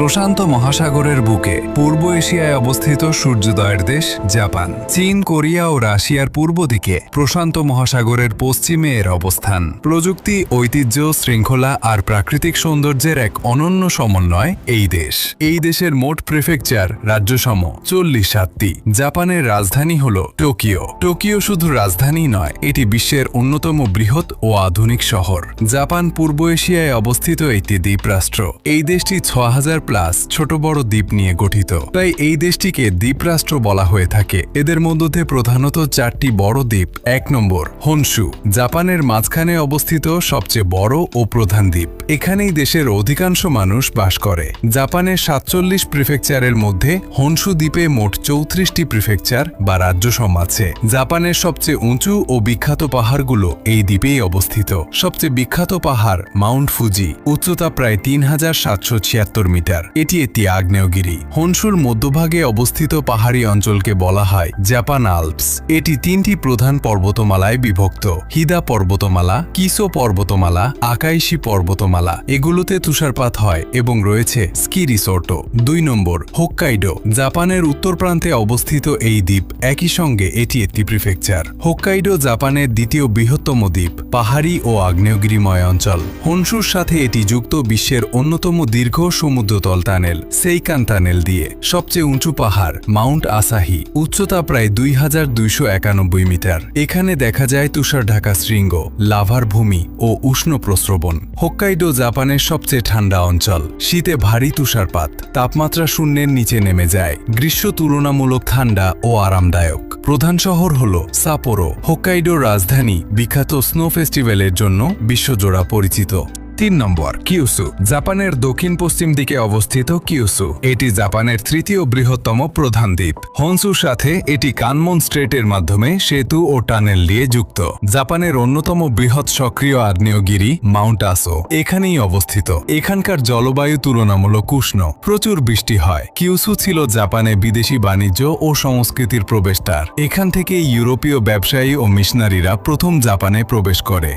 প্রশান্ত মহাসাগরের বুকে পূর্ব এশিয়ায় অবস্থিত সূর্যোদয়ের দেশ জাপান। চীন, কোরিয়া ও রাশিয়ার পূর্ব দিকে প্রশান্ত মহাসাগরের পশ্চিমে এর অবস্থান। প্রযুক্তি, ঐতিহ্য, শৃঙ্খলা আর প্রাকৃতিক সৌন্দর্যের এক অনন্য সমন্বয় এই দেশ। এই দেশের মোট প্রেফেকচার রাজ্যসম 47টি। জাপানের রাজধানী হল টোকিও। টোকিও শুধু রাজধানী নয়, এটি বিশ্বের অন্যতম বৃহৎ ও আধুনিক শহর। জাপান পূর্ব এশিয়ায় অবস্থিত একটি দ্বীপরাষ্ট্র। এই দেশটি 6000+ ছোট বড় দ্বীপ নিয়ে গঠিত, তাই এই দেশটিকে দ্বীপরাষ্ট্র বলা হয়ে থাকে। এদের মধ্যে প্রধানত 4টি বড় দ্বীপ। 1 নম্বর হনশু, জাপানের মাঝখানে অবস্থিত সবচেয়ে বড় ও প্রধান দ্বীপ। এখানেই দেশের অধিকাংশ মানুষ বাস করে। জাপানের 47 প্রিফেকচারের মধ্যে হনশু দ্বীপে মোট 34টি প্রিফেকচার বা রাজ্যসম আছে। জাপানের সবচেয়ে উঁচু ও বিখ্যাত পাহাড়গুলো এই দ্বীপেই অবস্থিত। সবচেয়ে বিখ্যাত পাহাড় মাউন্ট ফুজি, উচ্চতা প্রায় 3776 মিটার। এটি একটি আগ্নেয়গিরি। হনশুর মধ্যভাগে অবস্থিত পাহাড়ি অঞ্চলকে বলা হয় জাপান আল্পস। এটি 3টি প্রধান পর্বতমালায় বিভক্ত: হিদা পর্বতমালা, কিসো পর্বতমালা, আকাইশি পর্বতমালা। এগুলোতে তুষারপাত হয় এবং রয়েছে স্কি রিসোর্টও। 2 নম্বর হোক্কাইডো, জাপানের উত্তর প্রান্তে অবস্থিত এই দ্বীপ। একই সঙ্গে এটি একটি প্রিফেকচার। হোক্কাইডো জাপানের দ্বিতীয় বৃহত্তম দ্বীপ, পাহাড়ি ও আগ্নেয়গিরিময় অঞ্চল। হনশুর সাথে এটি যুক্ত বিশ্বের অন্যতম দীর্ঘ সমুদ্রতল টানেল, সেইকান টানেল দিয়ে। সবচেয়ে উঁচু পাহাড় মাউন্ট আসাহি, উচ্চতা প্রায় 2291 মিটার। এখানে দেখা যায় তুষার ঢাকা শৃঙ্গ, লাভার ভূমি ও উষ্ণ প্রস্রবণ। হোক্কাইডো জাপানের সবচেয়ে ঠান্ডা অঞ্চল। শীতে ভারী তুষারপাত, তাপমাত্রা শূন্যের নিচে নেমে যায়। গ্রীষ্ম তুলনামূলক ঠান্ডা ও আরামদায়ক। প্রধান শহর হল সাপোরো। হোক্কাইডোর রাজধানী বিখ্যাত স্নো ফেস্টিভ্যালের জন্য বিশ্বজোড়া পরিচিত। 3 নম্বর কিউসু, জাপানের দক্ষিণ পশ্চিম দিকে অবস্থিত কিউসু। এটি জাপানের 3য় বৃহত্তম প্রধান দ্বীপ। হনসুর সাথে এটি কানমন স্ট্রেটের মাধ্যমে সেতু ও টানেল দিয়ে যুক্ত। জাপানের অন্যতম বৃহৎ সক্রিয় আগ্নেয়গিরি মাউন্ট আসো এখানেই অবস্থিত। এখানকার জলবায়ু তুলনামূলক উষ্ণ, প্রচুর বৃষ্টি হয়। কিউসু ছিল জাপানে বিদেশি বাণিজ্য ও সংস্কৃতির প্রবেশদ্বার। এখান থেকে ইউরোপীয় ব্যবসায়ী ও মিশনারিরা প্রথম জাপানে প্রবেশ করে।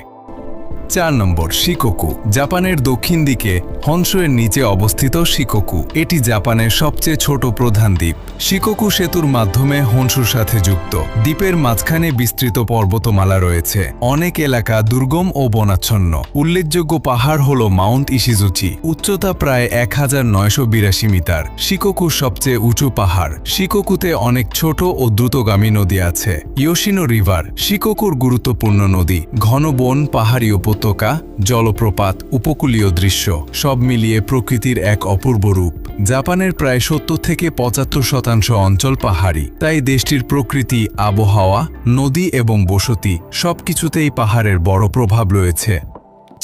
4 নম্বর শিকোকু, জাপানের দক্ষিণ দিকে হনশুয়ের নিচে অবস্থিত শিকোকু। এটি জাপানের সবচেয়ে ছোট প্রধান দ্বীপ। শিকোকু সেতুর মাধ্যমে হনশুর সাথে যুক্ত। দ্বীপের মাঝখানে বিস্তৃত পর্বতমালা রয়েছে। অনেক এলাকা দুর্গম ও বনাচ্ছন্ন। উল্লেখযোগ্য পাহাড় হল মাউন্ট ইশিজুচি, উচ্চতা প্রায় 1982 মিটার। শিকোকুর সবচেয়ে উঁচু পাহাড়। শিকোকুতে অনেক ছোট ও দ্রুতগামী নদী আছে। ইয়োশিনো রিভার শিকোকুর গুরুত্বপূর্ণ নদী। ঘন বন, পাহাড়ি উপত্যকা, জলপ্রপাত, উপকূলীয় দৃশ্য, সব মিলিয়ে প্রকৃতির এক অপূর্ব রূপ। জাপানের প্রায় 70 থেকে 75% অঞ্চল পাহাড়ি, তাই দেশটির প্রকৃতি, আবহাওয়া, নদী এবং বসতি সবকিছুতেই পাহাড়ের বড় প্রভাব রয়েছে।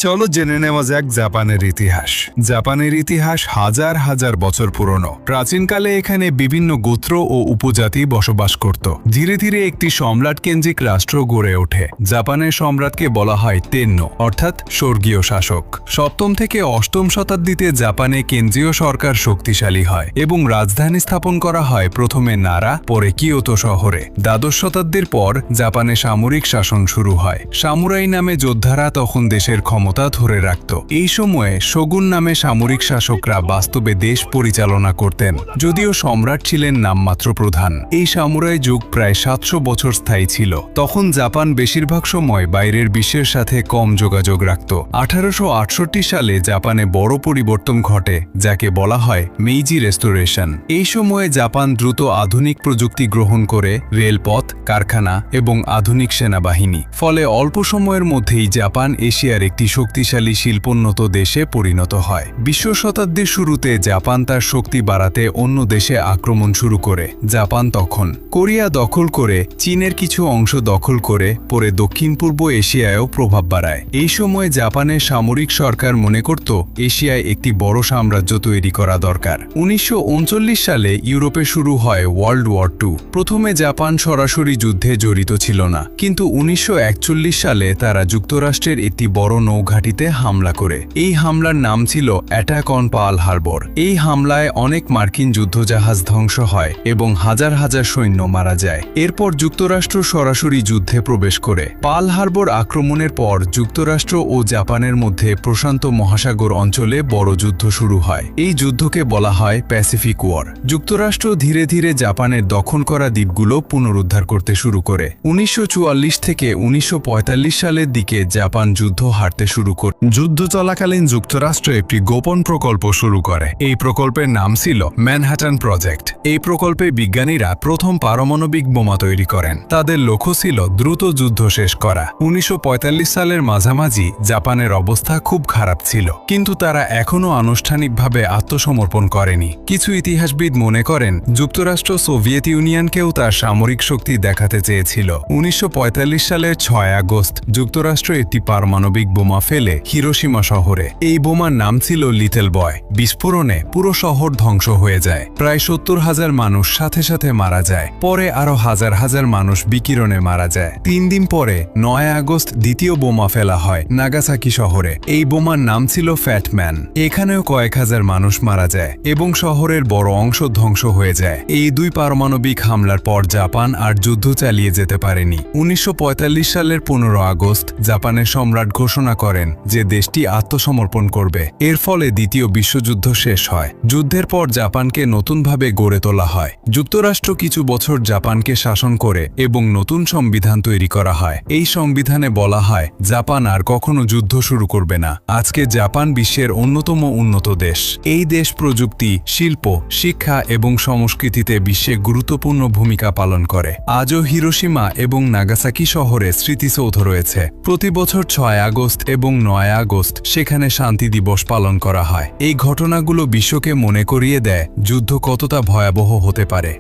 চলো জেনে নেওয়া যাক জাপানের ইতিহাস। জাপানের ইতিহাস হাজার হাজার বছর পুরনো। প্রাচীনকালে এখানে বিভিন্ন গোত্র ও উপজাতি বসবাস করত। ধীরে ধীরে একটি সম্রাট কেন্দ্রিক রাষ্ট্র গড়ে ওঠে। জাপানের সম্রাটকে বলা হয় তেন্নো, অর্থাৎ স্বর্গীয় শাসক। 7ম থেকে 8ম শতাব্দীতে জাপানে কেন্দ্রীয় সরকার শক্তিশালী হয় এবং রাজধানী স্থাপন করা হয় প্রথমে নারা, পরে কিয়োতো শহরে। দ্বাদশ শতাব্দীর পর জাপানে সামরিক শাসন শুরু হয়। সামুরাই নামে যোদ্ধারা তখন দেশের ক্ষমতা ধরে রাখত। এই সময়ে শোগুন নামে সামরিক শাসকরা বাস্তবে দেশ পরিচালনা করতেন, যদিও সম্রাট ছিলেন নামমাত্র প্রধান। এই সামুরাই যুগ প্রায় 700 বছর স্থায়ী ছিল। তখন জাপান বেশিরভাগ সময় বাইরের বিশ্বের সাথে কম যোগাযোগ রাখত। 1868 সালে জাপানে বড় পরিবর্তন ঘটে, যাকে বলা হয় মেইজি রেস্টোরেশন। এই সময়ে জাপান দ্রুত আধুনিক প্রযুক্তি গ্রহণ করে রেলপথ, কারখানা এবং আধুনিক সেনাবাহিনী। ফলে অল্প সময়ের মধ্যেই জাপান এশিয়ার একটি শক্তিশালী শিল্পোন্নত দেশে পরিণত হয়। 20 শতাব্দীর শুরুতে জাপান তার শক্তি বাড়াতে অন্য দেশে আক্রমণ শুরু করে। জাপান তখন কোরিয়া দখল করে, চীনের কিছু অংশ দখল করে, পরে দক্ষিণ পূর্ব এশিয়ায়ও প্রভাব বাড়ায়। এই সময় জাপানের সামরিক সরকার মনে করত এশিয়ায় একটি বড় সাম্রাজ্য তৈরি করা দরকার। 1939 সালে ইউরোপে শুরু হয় ওয়ার্ল্ড ওয়ার 2। প্রথমে জাপান সরাসরি যুদ্ধে জড়িত ছিল না, কিন্তু 1941 সালে তারা যুক্তরাষ্ট্রের একটি বড় নৌঘাঁটি নৌঘাঁটিতে হামলা করে। এই হামলার নাম ছিল অ্যাটাক অন পার্ল হারবার। এই হামলায় অনেক মার্কিন যুদ্ধজাহাজ ধ্বংস হয় এবং হাজার হাজার সৈন্য মারা যায়। এরপর যুক্তরাষ্ট্র সরাসরি যুদ্ধে প্রবেশ করে। পার্ল হারবার আক্রমণের পর যুক্তরাষ্ট্র ও জাপানের মধ্যে প্রশান্ত মহাসাগর অঞ্চলে বড় যুদ্ধ শুরু হয়। এই যুদ্ধকে বলা হয় প্যাসিফিক ওয়ার। যুক্তরাষ্ট্র ধীরে ধীরে জাপানের দখল করা দ্বীপগুলো পুনরুদ্ধার করতে শুরু করে। 1944 থেকে 1945 সালের দিকে জাপান যুদ্ধ হারতে শুরু করে। যুদ্ধ চলাকালীন যুক্তরাষ্ট্র একটি গোপন প্রকল্প শুরু করে। এই প্রকল্পের নাম ছিল ম্যানহাটন প্রজেক্ট। এই প্রকল্পে বিজ্ঞানীরা প্রথম পারমাণবিক বোমা তৈরি করেন। তাদের লক্ষ্য ছিল দ্রুত যুদ্ধ শেষ করা। 1945 সালের মাঝামাঝি জাপানের অবস্থা খুব খারাপ ছিল, কিন্তু তারা এখনও আনুষ্ঠানিকভাবে আত্মসমর্পণ করেনি। কিছু ইতিহাসবিদ মনে করেন যুক্তরাষ্ট্র সোভিয়েত ইউনিয়নকেও তার সামরিক শক্তি দেখাতে চেয়েছিল। 1945 সালের 6 আগস্ট যুক্তরাষ্ট্র একটি পারমাণবিক বোমা ফেলে হিরোশিমা শহরে। এই বোমার নাম ছিল লিটল বয়। বিস্ফোরণে পুরো শহর ধ্বংস হয়ে যায়। প্রায় 70,000 মানুষ সাথে সাথে মারা যায়। পরে আরো হাজার হাজার মানুষ বিকিরণে মারা যায়। 3 দিন পরে 9 আগস্ট দ্বিতীয় বোমা ফেলা হয় নাগাসাকি শহরে। এই বোমার নাম ছিল ফ্যাটম্যান। এখানেও কয়েক হাজার মানুষ মারা যায় এবং শহরের বড় অংশ ধ্বংস হয়ে যায়। এই দুই পারমাণবিক হামলার পর জাপান আর যুদ্ধ চালিয়ে যেতে পারেনি। 1945 সালের 15 আগস্ট জাপানের সম্রাট ঘোষণা করেন যে দেশটি আত্মসমর্পণ করবে। এর ফলে দ্বিতীয় বিশ্বযুদ্ধ শেষ হয়। যুদ্ধের পর জাপানকে নতুনভাবে গড়ে তোলা হয়। যুক্তরাষ্ট্র কিছু বছর জাপানকে শাসন করে এবং নতুন সংবিধান তৈরি করা হয়। এই সংবিধানে বলা হয় জাপান আর কখনো যুদ্ধ শুরু করবে না। আজকে জাপান বিশ্বের অন্যতম উন্নত দেশ। এই দেশ প্রযুক্তি, শিল্প, শিক্ষা এবং সংস্কৃতিতে বিশ্বে গুরুত্বপূর্ণ ভূমিকা পালন করে। আজও হিরোশিমা এবং নাগাসাকি শহরে স্মৃতিসৌধ রয়েছে। প্রতি বছর 6 আগস্ট এবং 9 আগস্ট সেখানে শান্তি দিবস পালন করা হয়। এই ঘটনাগুলো বিশ্বকে মনে করিয়ে দেয় যুদ্ধ কতটা ভয়াবহ হতে পারে।